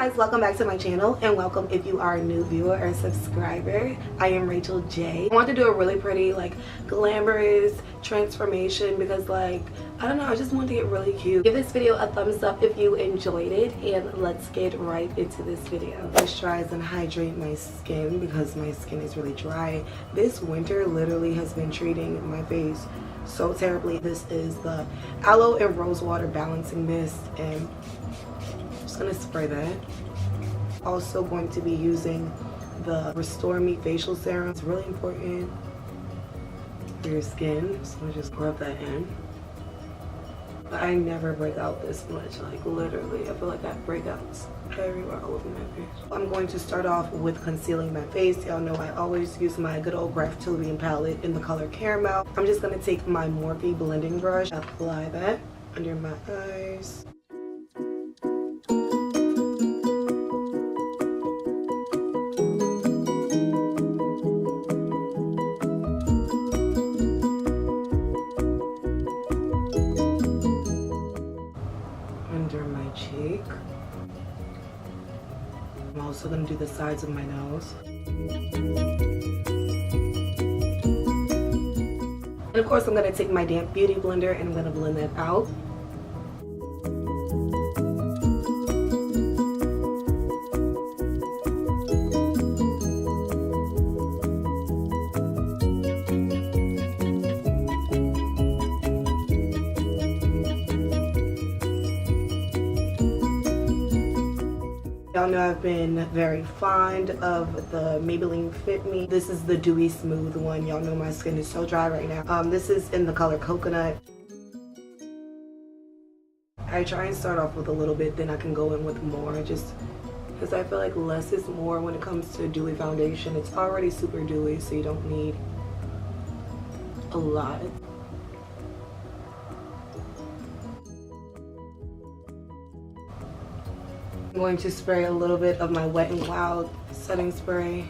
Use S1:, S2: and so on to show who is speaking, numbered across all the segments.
S1: guys, welcome back to my channel, and welcome if you are a new viewer or subscriber. I am Rachel J. I want to do a really pretty, like, glamorous transformation because, like, I don't know, I just wanted to get really cute. Give this video a thumbs up if you enjoyed it, and let's get right into this video. Moisturize and hydrate my skin because my skin is really dry. This winter literally has been treating my face so terribly. This is the aloe and rose water balancing mist, and I'm gonna spray that. Also going to be using the Restore Me facial serum. It's really important for your skin, so I'm just rub that in. But I never break out this much, like literally. I feel like I have breakouts everywhere all over my face. I'm going to start off with concealing my face. Y'all know I always use my good old Graftillion palette in the color Caramel. I'm just gonna take my Morphe blending brush, apply that under my eyes. Under my cheek. I'm also going to do the sides of my nose. And of course I'm going to take my damp beauty blender and I'm going to blend that out. Y'all know I've been very fond of the Maybelline Fit Me. This is the Dewy Smooth one. Y'all know my skin is so dry right now. This is in the color Coconut. I try and start off with a little bit, then I can go in with more, just because I feel like less is more when it comes to dewy foundation. It's already super dewy, so you don't need a lot. I'm going to spray a little bit of my Wet n Wild setting spray.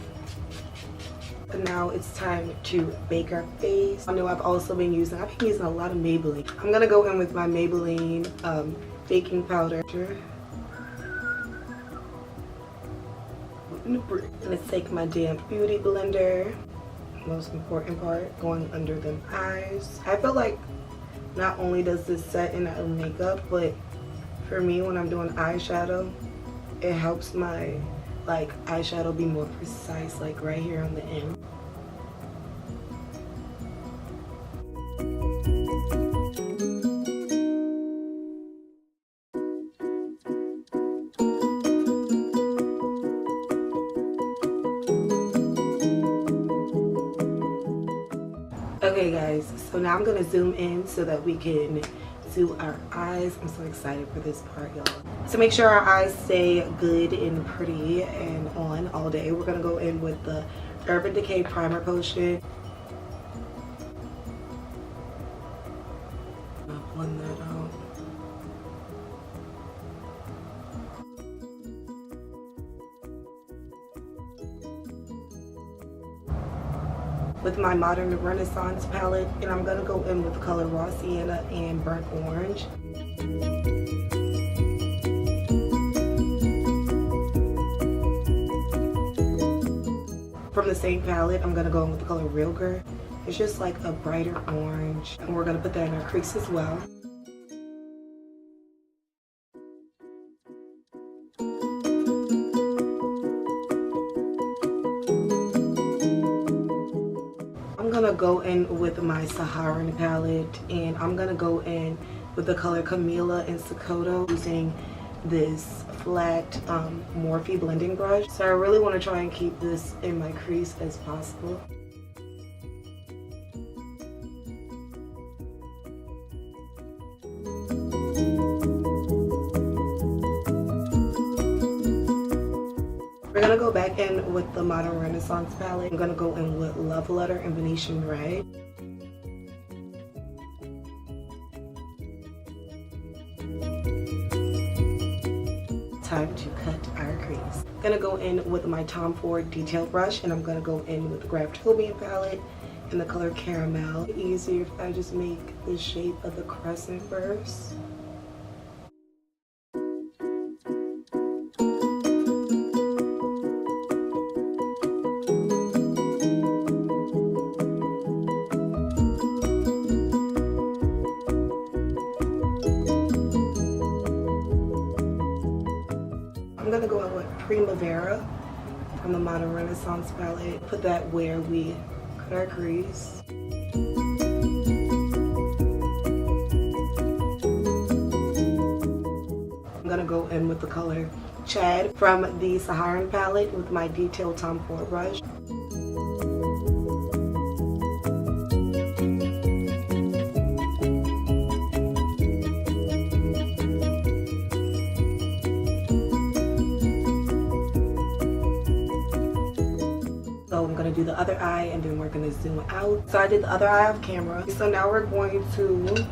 S1: And now it's time to bake our face. I know I've been using a lot of Maybelline. I'm gonna go in with my Maybelline baking powder. Let's take my damp beauty blender. Most important part, going under them eyes. I feel like not only does this set in our makeup, but for me when I'm doing eyeshadow, it helps my eyeshadow be more precise, like right here on the end. Okay guys, so now I'm gonna zoom in so that we can do our eyes. I'm so excited for this part, y'all. To make sure our eyes stay good and pretty and on all day, we're gonna go in with the Urban Decay Primer Potion. I'll blend that out. With my Modern Renaissance palette, and I'm gonna go in with the color Raw Sienna and Burnt Orange. From the same palette, I'm gonna go in with the color Real Girl. It's just like a brighter orange, and we're gonna put that in our crease as well. I'm gonna go in with my Saharan palette, and I'm gonna go in with the color Camila and Sakoto using this flat Morphe blending brush. So I really want to try and keep this in my crease as possible. We're gonna go back in with the Modern Renaissance palette. I'm gonna go in with Love Letter and Venetian Red. Time to cut our crease. I'm gonna go in with my Tom Ford detail brush, and I'm gonna go in with the Graftillion palette in the color Caramel. Easier if I just make the shape of the crescent first. gonna go in with Primavera from the Modern Renaissance palette. Put that where we cut our crease. I'm gonna go in with the color Chad from the Saharan palette with my detailed Tom Ford brush. So I'm gonna do the other eye and then we're gonna zoom out. So I did the other eye off camera. So now we're going to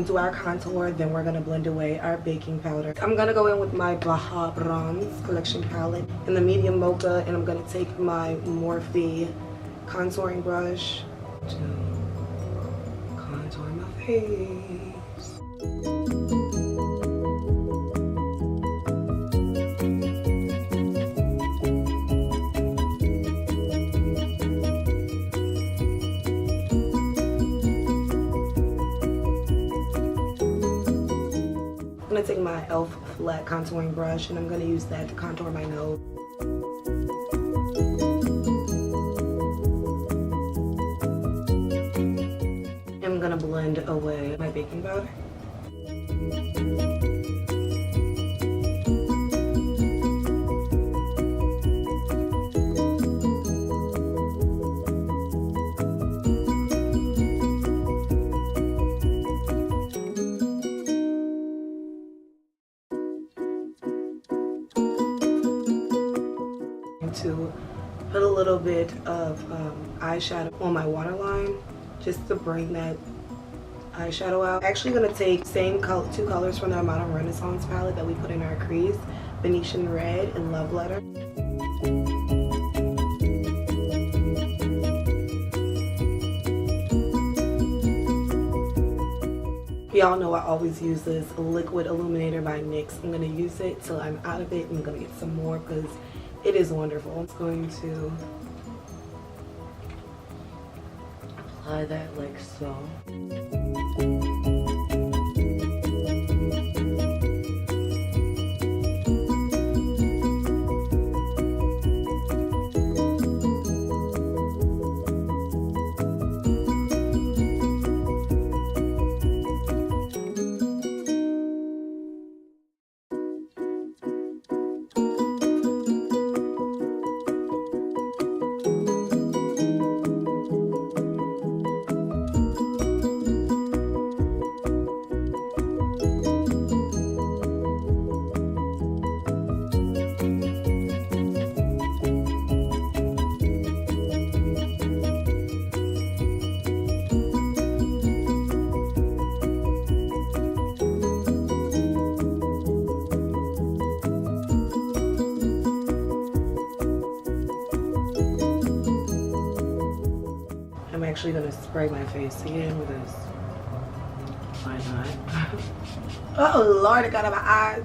S1: do our contour, then we're gonna blend away our baking powder. I'm gonna go in with my Baja Bronze collection palette in the medium mocha, and I'm gonna take my Morphe contouring brush to contour my face. I'm gonna take my e.l.f. flat contouring brush and I'm gonna use that to contour my nose. And I'm gonna blend away my baking powder. To put a little bit of eyeshadow on my waterline just to bring that eyeshadow out. I'm actually going to take two colors from the Modern Renaissance palette that we put in our crease, Venetian Red and Love Letter. Y'all know I always use this liquid illuminator by NYX. I'm going to use it till I'm out of it, and I'm going to get some more because it is wonderful. I'm going to apply that like so. I'm actually gonna spray my face again with this. Why not? Oh Lord, it got on my eyes.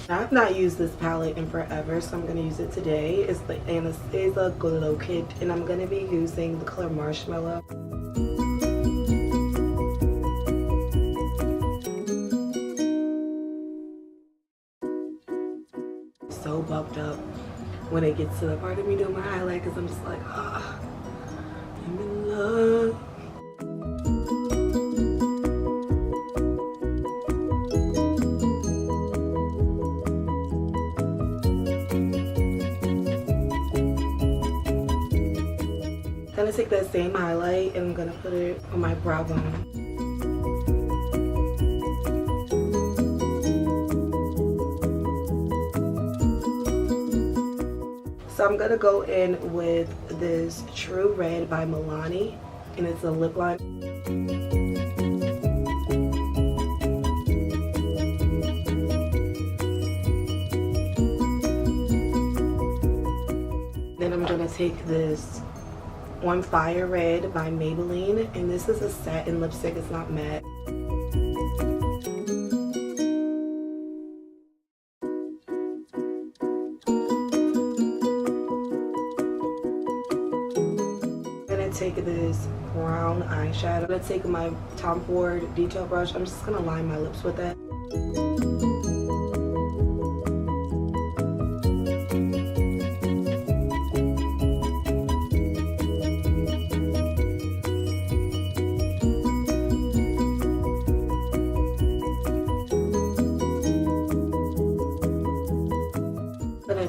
S1: I've not used this palette in forever, so I'm gonna use it today. It's the Anastasia Glow Kit, and I'm gonna be using the color Marshmallow. So bumped up when it gets to the part of me doing my highlight, because I'm just like, ah. I'm in love. I'm gonna take that same highlight and I'm gonna put it on my brow bone. So I'm gonna go in with this True Red by Milani, and it's a lip line. Then I'm gonna take this On Fire Red by Maybelline, and this is a satin lipstick, it's not matte. Take this brown eyeshadow. I'm gonna take my Tom Ford detail brush. I'm just gonna line my lips with that.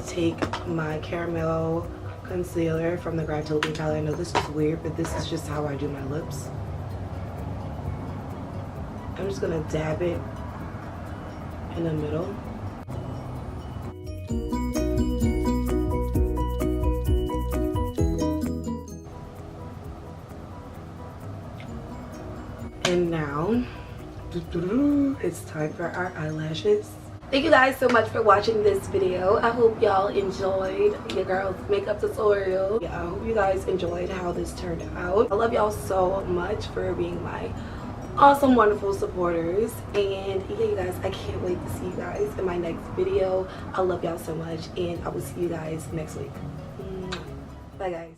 S1: take my caramel concealer from the Gratopia palette. I know this is weird, but this is just how I do my lips. I'm just gonna dab it in the middle. And now it's time for our eyelashes. Thank you guys so much for watching this video. I hope y'all enjoyed your girl's makeup tutorial. Yeah, I hope you guys enjoyed how this turned out. I love y'all so much for being my awesome, wonderful supporters. And yeah, you guys, I can't wait to see you guys in my next video. I love y'all so much, and I will see you guys next week. Bye guys.